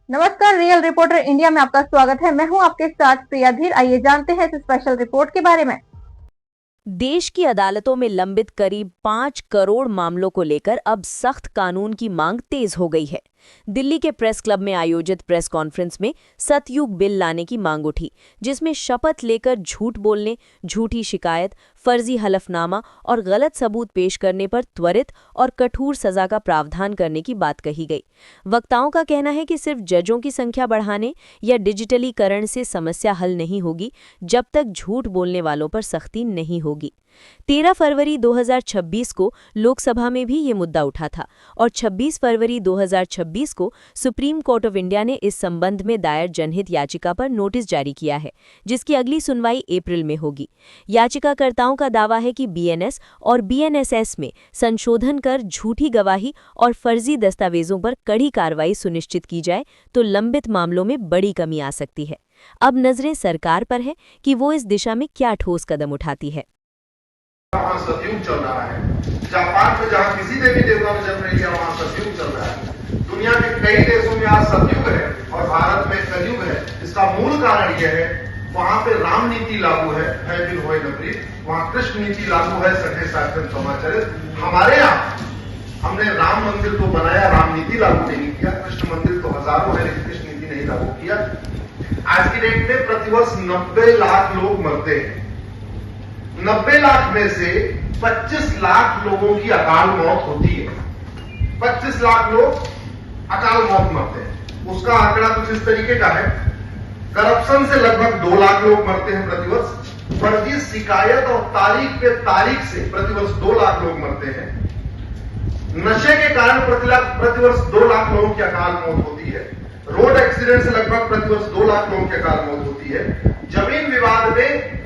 नमस्कार, real reporter India में आपका स्वागत है। मैं हूं आपके साथ प्रिया धीर। आइए जानते हैं इस स्पेशल रिपोर्ट के बारे में। देश की अदालतों में लंबित करीब 5 करोड़ मामलों को लेकर अब सख्त कानून की मांग तेज हो गई है। दिल्ली के प्रेस क्लब में आयोजित प्रेस कॉन्फ्रेंस में सतयुग बिल लाने की मांग उठी, जिसमें शपथ लेकर झूठ बोलने, झूठी शिकायत, फर्जी हलफनामा और गलत सबूत पेश करने पर त्वरित और कठोर सजा का प्रावधान करने की बात कही गई। वक्ताओं का कहना है कि सिर्फ जजों की संख्या बढ़ाने या डिजिटलीकरण से समस्या हल नहीं होगी, जब तक झूठ बोलने वालों पर सख्ती नहीं होगी। 13 फरवरी 2026 को लोकसभा में भी ये मुद्दा उठा था और 26 फरवरी 2026 को सुप्रीम कोर्ट ऑफ इंडिया ने इस संबंध में दायर जनहित याचिका पर नोटिस जारी किया है, जिसकी अगली सुनवाई अप्रैल में होगी। याचिकाकर्ताओं का दावा है कि बीएनएस और बीएनएसएस में संशोधन कर झूठी गवाही और फर्जी दस्तावेजों पर कड़ी कार्रवाई सुनिश्चित की जाए तो लंबित मामलों में बड़ी कमी आ सकती है। अब नजरें सरकार पर है कि वो इस दिशा में क्या ठोस कदम उठाती है। वहाँ सतयुग चल रहा है। जापान में जहाँ किसी देवी देवता ने जन्म नहीं लिया, वहाँ सतयुग चल रहा है। दुनिया के कई देशों में आज सतयुग है और भारत में कलयुग है। इसका मूल कारण यह है, वहाँ पे राम नीति लागू है बिन होए न प्रीत, वहाँ कृष्ण नीति लागू है सठे साठन समाचरित। हमारे यहाँ हमने राम मंदिर तो बनाया, राम नीति लागू नहीं किया। कृष्ण मंदिर तो हजारों है, लेकिन कृष्ण नीति नहीं लागू किया। आज की डेट में प्रतिवर्ष 90 लाख लोग मरते हैं। 90 लाख में से 25 लाख लोगों की अकाल मौत होती है। 25 लाख लोग अकाल मौत मरते हैं। उसका आंकड़ा कुछ इस तरीके का है, करप्शन से लगभग 2 लाख लोग मरते हैं प्रतिवर्ष। फर्जी शिकायत और तारीख पे तारीख से प्रतिवर्ष 2 लाख लोग मरते हैं। नशे के कारण प्रतिवर्ष 2 लाख लोगों की अकाल मौत होती है। रोड एक्सीडेंट से लगभग प्रतिवर्ष 2 लाख लोगों की अकाल मौत होती है। जमीन विवाद में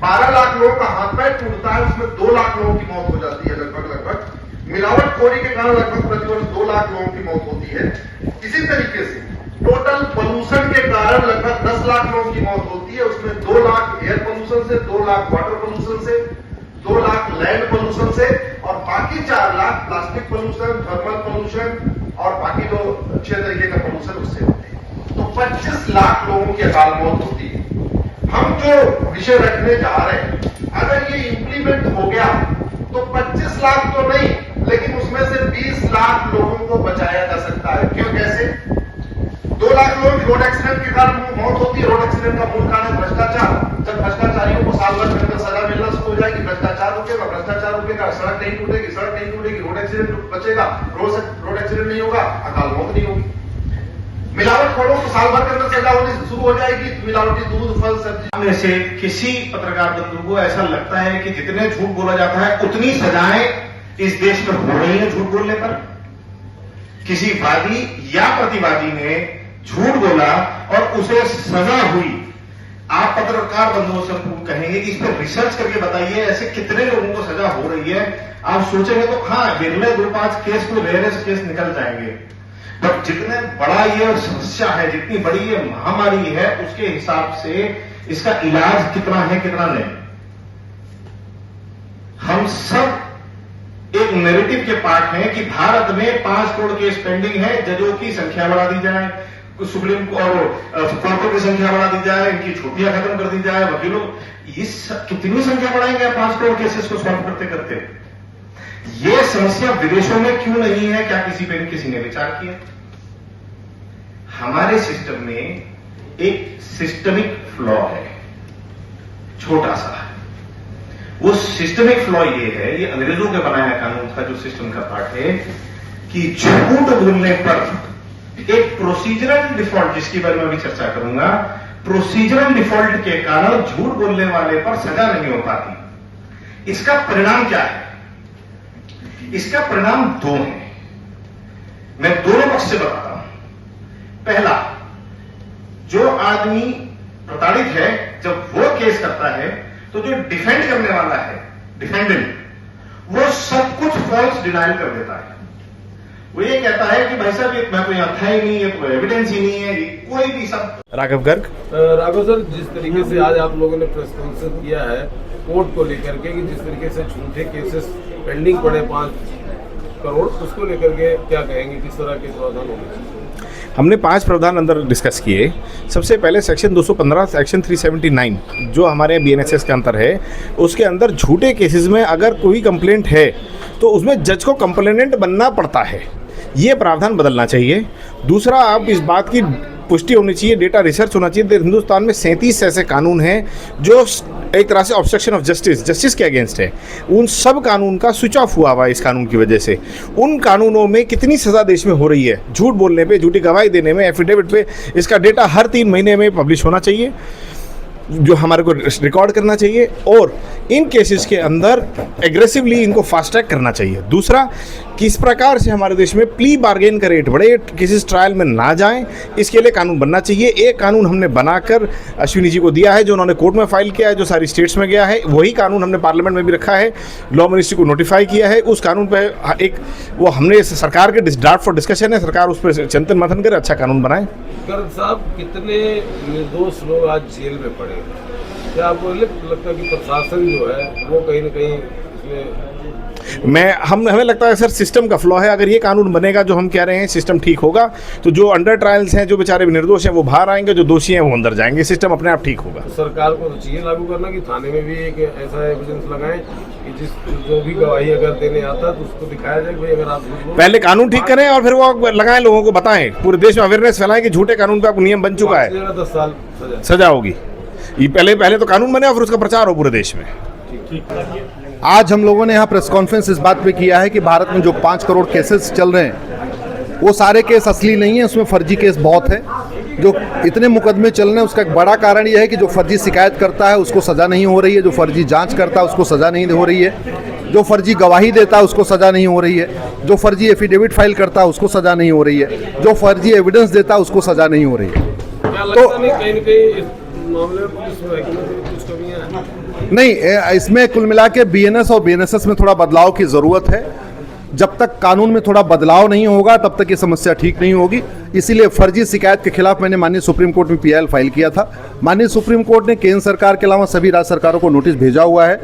12 लाख लोगों का हाथ पैर टूटता है, उसमें 2 लाख लोगों की मौत हो जाती है लगभग। मिलावटखोरी के कारण लगभग प्रतिवर्ष 2 लाख लोगों की मौत होती है। इसी तरीके से टोटल पोल्यूशन के कारण लगभग 10 लाख लोगों की मौत होती है। उसमें 2 लाख एयर पोल्यूशन से, 2 लाख वाटर पोल्यूशन से, 2 लाख लैंड पोल्यूशन से और बाकी 4 lakh plastic pollution, thermal pollution और बाकी जो अच्छे तरीके का पोल्यूशन उससे होते हैं। तो 25 लाख लोगों की अकाल मौत होती है। हम जो विषय रखने जा रहे हैं, अगर ये इंप्लीमेंट हो गया तो 25 लाख तो नहीं, लेकिन उसमें से 20 लाख लोगों को बचाया जा सकता है। क्यों, कैसे? 2 लाख लोगों की रोड एक्सीडेंट के कारण मौत होती है। रोड एक्सीडेंट का मूल कारण है भ्रष्टाचार। जब भ्रष्टाचारियों को साल भर के अंदर सजा मिलना शुरू हो जाएगी, भ्रष्टाचार रुकेगा, भ्रष्टाचार रुकेगा, सड़क नहीं टूटेगी, सड़क नहीं टूटेगी, रोड एक्सीडेंट बचेगा, रोड एक्सीडेंट नहीं होगा, अकाल मौत नहीं होगी। मिलावटखोरों को साल भर के अंदर सजा होनी शुरू हो जाएगी। मिलावटी दूध, फल, सब्जी में से किसी पत्रकार बंधु को ऐसा लगता है कि जितने झूठ बोला जाता है उतनी सजाएं इस देश में हो रही है झूठ बोलने पर। किसी वादी या प्रतिवादी ने झूठ बोला और उसे सजा हुई, आप पत्रकार बंधुओं से कहेंगे कि इस पर रिसर्च करके बताइए ऐसे कितने लोगों को सजा हो रही है। आप सोचेंगे तो हाँ, बिरले 2-5 केस को रेयर केस निकल जाएंगे, पर जितने बड़ा ये समस्या है, जितनी बड़ी ये महामारी है, उसके हिसाब से इसका इलाज कितना है कितना नहीं। हम सब एक नैरेटिव के पार्ट हैं कि भारत में 5 करोड़ केस पेंडिंग है, जजों की संख्या बढ़ा दी जाए, सुप्रीम कोर्ट की संख्या बढ़ा दी जाए, इनकी छुट्टियां खत्म कर दी जाए, वकीलों कितनी संख्या बढ़ाएंगे 5 करोड़ केसेस को सॉल्व करते करते। ये समस्या विदेशों में क्यों नहीं है? क्या किसी ने विचार किया? हमारे सिस्टम में एक सिस्टमिक फ्लॉ है, छोटा सा। वो सिस्टमिक फ्लॉ ये है, ये अंग्रेजों के बनाया कानून का जो सिस्टम का पार्ट है, कि झूठ बोलने पर एक प्रोसीजरल डिफॉल्ट, जिसकी बारे में अभी चर्चा करूंगा, प्रोसीजरल डिफॉल्ट के कारण झूठ बोलने वाले पर सजा नहीं हो पाती। इसका परिणाम क्या है? इसका परिणाम 2 है। मैं दोनों पक्ष से बताता हूं। पहला, जो आदमी प्रताड़ित है, जब वो केस करता है तो जो डिफेंड करने वाला है, डिफेंडेंट, वो सब कुछ फॉल्स डिनाइल कर देता है। वो ये कहता है कि भाई साहब ये मैं कोई था ही नहीं, ये कोई एविडेंस ही नहीं है, ये कोई भी सब। राघव गर्ग। राघव सर, जिस तरीके से आज आप लोगों ने प्रेस कॉन्फ्रेंस किया है कोर्ट को लेकर के, कि जिस तरीके से झूठे केसेस पेंडिंग पड़े 5 करोड़, उसको लेकर के क्या कहेंगे, किस तरह के प्रावधान होने चाहिए? हमने 5 प्रावधान अंदर डिस्कस किए। सबसे पहले सेक्शन 215 सेक्शन 379 जो हमारे BNSS के अंदर है, उसके अंदर झूठे केसेस में अगर कोई कंप्लेंट है तो उसमें जज को कंप्लेनेंट बनना पड़ता है। ये प्रावधान बदलना चाहिए। दूसरा, अब इस बात की पुष्टि होनी चाहिए, डेटा रिसर्च होना चाहिए। हिंदुस्तान में 37 ऐसे कानून हैं जो एक तरह से ऑब्स्ट्रक्शन ऑफ जस्टिस के अगेंस्ट है। उन सब कानून का स्विच ऑफ हुआ है इस कानून की वजह से। उन कानूनों में कितनी सज़ा देश में हो रही है, झूठ बोलने पे, झूठी गवाही देने में, एफिडेविट पे, इसका डेटा हर 3 महीने में पब्लिश होना चाहिए, जो हमारे को रिकॉर्ड करना चाहिए। और इन केसेस के अंदर एग्रेसिवली इनको फास्ट ट्रैक करना चाहिए। दूसरा, किस प्रकार से हमारे देश में प्ली बार्गेन का रेट बढ़े, केसेस ट्रायल में ना जाएं, इसके लिए कानून बनना चाहिए। एक कानून हमने बनाकर अश्विनी जी को दिया है, जो उन्होंने कोर्ट में फाइल किया है, जो सारी स्टेट्स में गया है। वही कानून हमने पार्लियामेंट में भी रखा है, लॉ मिनिस्ट्री को नोटिफाई किया है। उस कानून पर एक वो हमने सरकार के ड्राफ्ट फॉर डिस्कशन है, सरकार उस पर चिंतन मंथन करे, अच्छा कानून बनाए। गर्ग साहब, कितने निर्दोष लोग आज जेल में पड़े हैं? क्या आपको लगता है कि प्रशासन जो है वो कहीं ना कहीं हमें लगता है सर सिस्टम का फ्लॉ है। अगर ये कानून बनेगा जो हम कह रहे हैं, सिस्टम ठीक होगा तो जो अंडर ट्रायल्स हैं, जो बेचारे निर्दोष हैं, वो बाहर आएंगे, जो दोषी हैं वो अंदर जाएंगे, सिस्टम अपने आप ठीक होगा। सरकार को तो चाहिए लागू करना कि थाने में भी एक ऐसा एविडेंस लगाएं कि जो भी गवाही अगर देने आता है तो उसको दिखाया जाए भाई अगर आप पहले कानून ठीक करें और फिर वो लगाएं, लोगों को बताएं, पूरे देश में अवेयरनेस फैलाएं कि झूठे कानून का नियम बन चुका है, 10 साल सजा होगी। ये पहले तो कानून बने और फिर उसका प्रचार हो पूरे देश में। आज हम लोगों ने यहाँ प्रेस कॉन्फ्रेंस इस बात पे किया है कि भारत में जो 5 करोड़ केसेस चल रहे हैं वो सारे केस असली नहीं है, उसमें फर्जी केस बहुत है। जो इतने मुकदमे चल रहे हैं उसका एक बड़ा कारण यह है कि जो फर्जी शिकायत करता है उसको सज़ा नहीं हो रही है, जो फर्जी जांच करता है उसको सज़ा नहीं हो रही है, जो फर्जी गवाही देता है उसको सज़ा नहीं हो रही है, जो फर्जी एफिडेविट फाइल करता है उसको सज़ा नहीं हो रही है, जो फर्जी एविडेंस देता है उसको सज़ा नहीं हो रही है। तो कहीं न कहीं मामले में कुछ कमियां हैं? नहीं, इसमें कुल मिला के BNS और BNSS में थोड़ा बदलाव की ज़रूरत है। जब तक कानून में थोड़ा बदलाव नहीं होगा तब तक ये समस्या ठीक नहीं होगी। इसीलिए फर्जी शिकायत के खिलाफ मैंने माननीय सुप्रीम कोर्ट में PIL फाइल किया था। माननीय सुप्रीम कोर्ट ने केंद्र सरकार के अलावा सभी राज्य सरकारों को नोटिस भेजा हुआ है।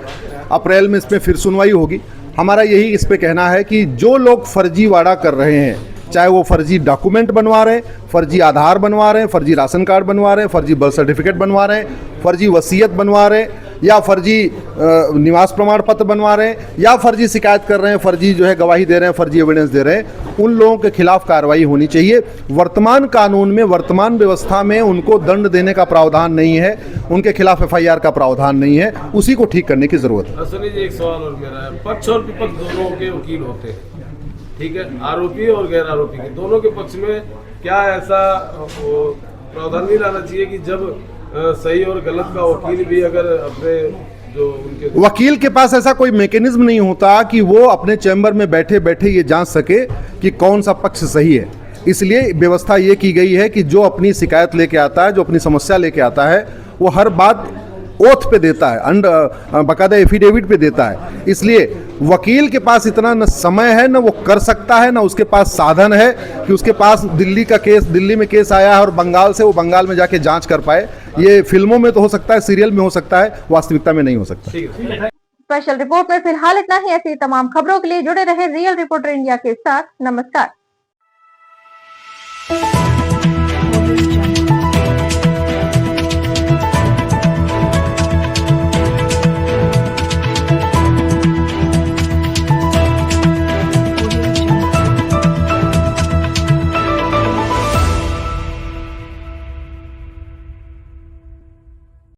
अप्रैल में इसमें फिर सुनवाई होगी। हमारा यही इस पे कहना है कि जो लोग फर्जीवाड़ा कर रहे हैं, चाहे वो फर्जी डॉक्यूमेंट बनवा रहे हैं, फर्जी आधार बनवा रहे हैं, फर्जी राशन कार्ड बनवा रहे हैं, फर्जी बर्थ सर्टिफिकेट बनवा रहे हैं, फर्जी वसीयत बनवा रहे हैं, या फर्जी निवास प्रमाण पत्र बनवा रहे हैं, या फर्जी शिकायत कर रहे हैं, फर्जी जो है गवाही दे रहे हैं, फर्जी एविडेंस दे रहे हैं, उन लोगों के खिलाफ कार्रवाई होनी चाहिए। वर्तमान कानून में, वर्तमान व्यवस्था में उनको दंड देने का प्रावधान नहीं है, उनके खिलाफ FIR का प्रावधान नहीं है, उसी को ठीक करने की जरूरत है। सुनिए जी, एक सवाल और मेरा है। पक्ष और विपक्ष दोनों के वकील होते हैं, ठीक है, आरोपी और गैर आरोपी के दोनों के पक्ष में क्या ऐसा प्रावधान नहीं लाना चाहिए कि जब सही और गलत का वकील भी अगर अपने जो उनके वकील के पास ऐसा कोई मैकेनिज्म नहीं होता कि वो अपने चैम्बर में बैठे बैठे ये जांच सके कि कौन सा पक्ष सही है। इसलिए व्यवस्था ये की गई है कि जो अपनी शिकायत लेके आता है, जो अपनी समस्या लेके आता है, वो हर बात ओथ पे देता है, बाकायदा एफिडेविट पे देता है। इसलिए वकील के पास इतना न समय है, न वो कर सकता है, न उसके पास साधन है कि उसके पास दिल्ली में केस आया है और बंगाल से वो बंगाल में जाके जांच कर पाए। ये फिल्मों में तो हो सकता है, सीरियल में हो सकता है, वास्तविकता में नहीं हो सकता। स्पेशल रिपोर्ट में फिलहाल इतना ही। ऐसी तमाम खबरों के लिए जुड़े रहे रियल रिपोर्टर इंडिया के साथ। नमस्कार।